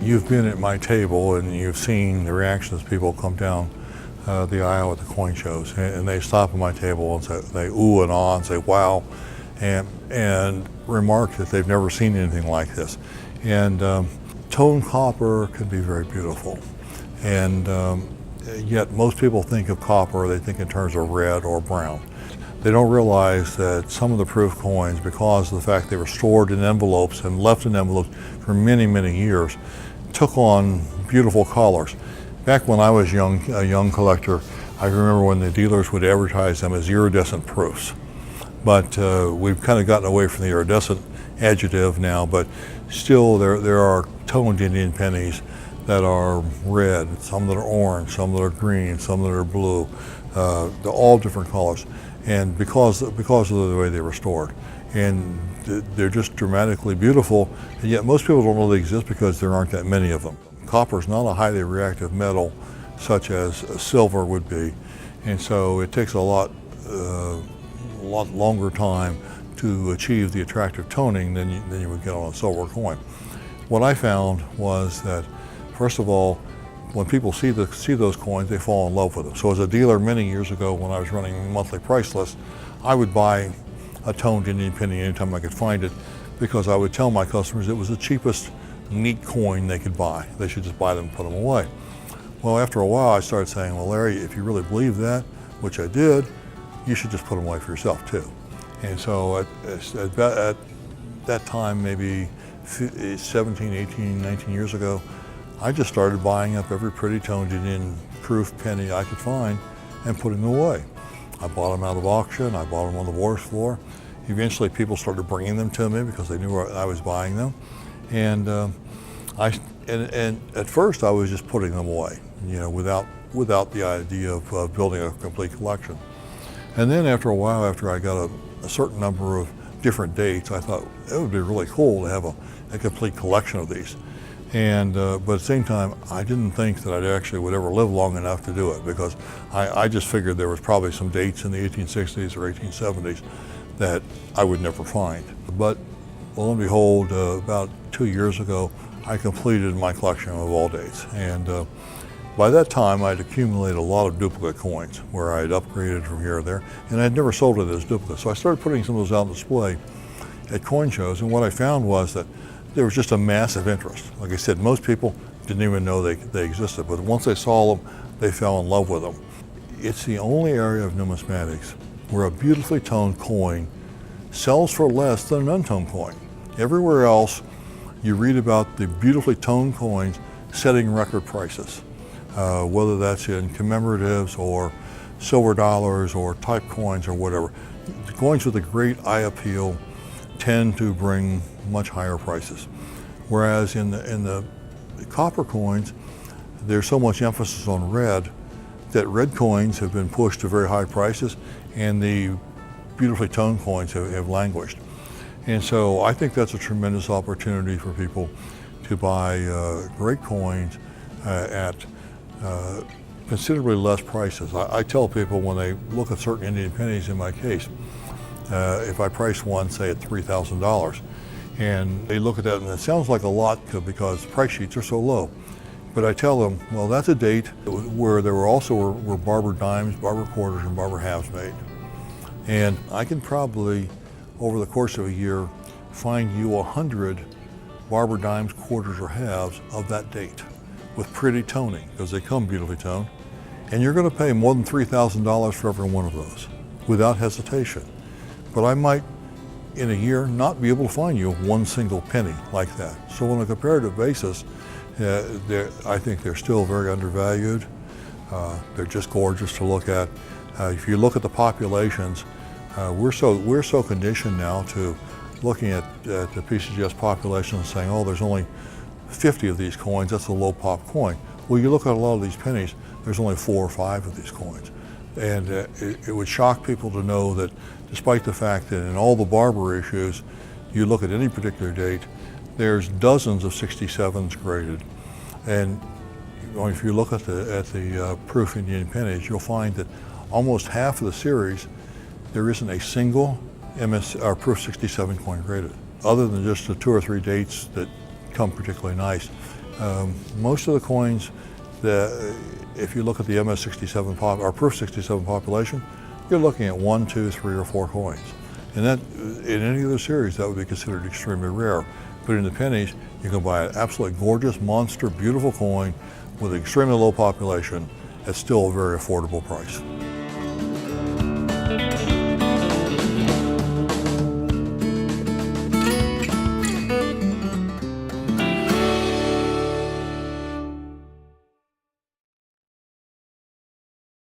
You've been at my table and you've seen the reactions people come down the aisle at the coin shows, and they stop at my table and say, they ooh and ah and say wow, and remark that they've never seen anything like this. And tone copper can be very beautiful, and yet most people think of copper, they think in terms of red or brown. They don't realize that some of the proof coins, because of the fact they were stored in envelopes and left in envelopes for many, many years, took on beautiful colors. Back when I was a young collector, I remember when the dealers would advertise them as iridescent proofs. But we've kind of gotten away from the iridescent adjective now, but still there are toned Indian pennies that are red, some that are orange, some that are green, some that are blue. They're all different colors, and because of the way they were stored. And they're just dramatically beautiful, and yet most people don't know they exist because there aren't that many of them. Copper is not a highly reactive metal such as silver would be, and so it takes a lot longer time to achieve the attractive toning than you would get on a silver coin. What I found was that, first of all, when people see those coins, they fall in love with them. So as a dealer many years ago, when I was running monthly price lists, I would buy a toned Indian penny anytime I could find it, because I would tell my customers it was the cheapest neat coin they could buy. They should just buy them and put them away. Well, after a while I started saying, well, Larry, if you really believe that, which I did, you should just put them away for yourself too. And so at that time, maybe 17, 18, 19 years ago, I just started buying up every pretty toned Indian proof penny I could find and putting them away. I bought them out of auction, I bought them on the wharf floor. Eventually people started bringing them to me because they knew I was buying them. And at first I was just putting them away, without the idea of building a complete collection. And then after a while, after I got a certain number of different dates, I thought it would be really cool to have a complete collection of these. And but at the same time, I didn't think that I actually would ever live long enough to do it, because I just figured there was probably some dates in the 1860s or 1870s that I would never find. But lo and behold, about 2 years ago, I completed my collection of all dates. And by that time, I'd accumulated a lot of duplicate coins where I had upgraded from here or there, and I'd never sold it as duplicates. So I started putting some of those out on display at coin shows, and what I found was that there was just a massive interest. Like I said, most people didn't even know they existed, but once they saw them, they fell in love with them. It's the only area of numismatics where a beautifully toned coin sells for less than an untoned coin. Everywhere else, you read about the beautifully toned coins setting record prices, whether that's in commemoratives or silver dollars or type coins or whatever. The coins with a great eye appeal tend to bring much higher prices. Whereas in the copper coins, there's so much emphasis on red that red coins have been pushed to very high prices, and the beautifully toned coins have languished. And so I think that's a tremendous opportunity for people to buy great coins at considerably less prices. I tell people when they look at certain Indian pennies in my case, if I price one, say, at $3,000, and they look at that and it sounds like a lot because price sheets are so low. But I tell them, well, that's a date where there were barber dimes, barber quarters, and barber halves made. And I can probably, over the course of a year, find you 100 barber dimes, quarters, or halves of that date with pretty toning, because they come beautifully toned. And you're going to pay more than $3,000 for every one of those without hesitation. But I might, in a year, not be able to find you one single penny like that. So on a comparative basis, I think they're still very undervalued. They're just gorgeous to look at. If you look at the populations, we're so conditioned now to looking at the PCGS population and saying, oh, there's only 50 of these coins, that's a low pop coin. Well, you look at a lot of these pennies, there's only 4 or 5 of these coins. And it would shock people to know that despite the fact that in all the barber issues, you look at any particular date, there's dozens of 67s graded. And if you look at the proof Indian pennies, you'll find that almost half of the series, there isn't a single proof 67 coin graded, other than just the 2 or 3 dates that come particularly nice. Most of the coins, if you look at the MS67 or proof 67 population, you're looking at 1, 2, 3, or 4 coins. And that, in any other series, that would be considered extremely rare. But in the pennies, you can buy an absolutely gorgeous, monster, beautiful coin with an extremely low population at still a very affordable price.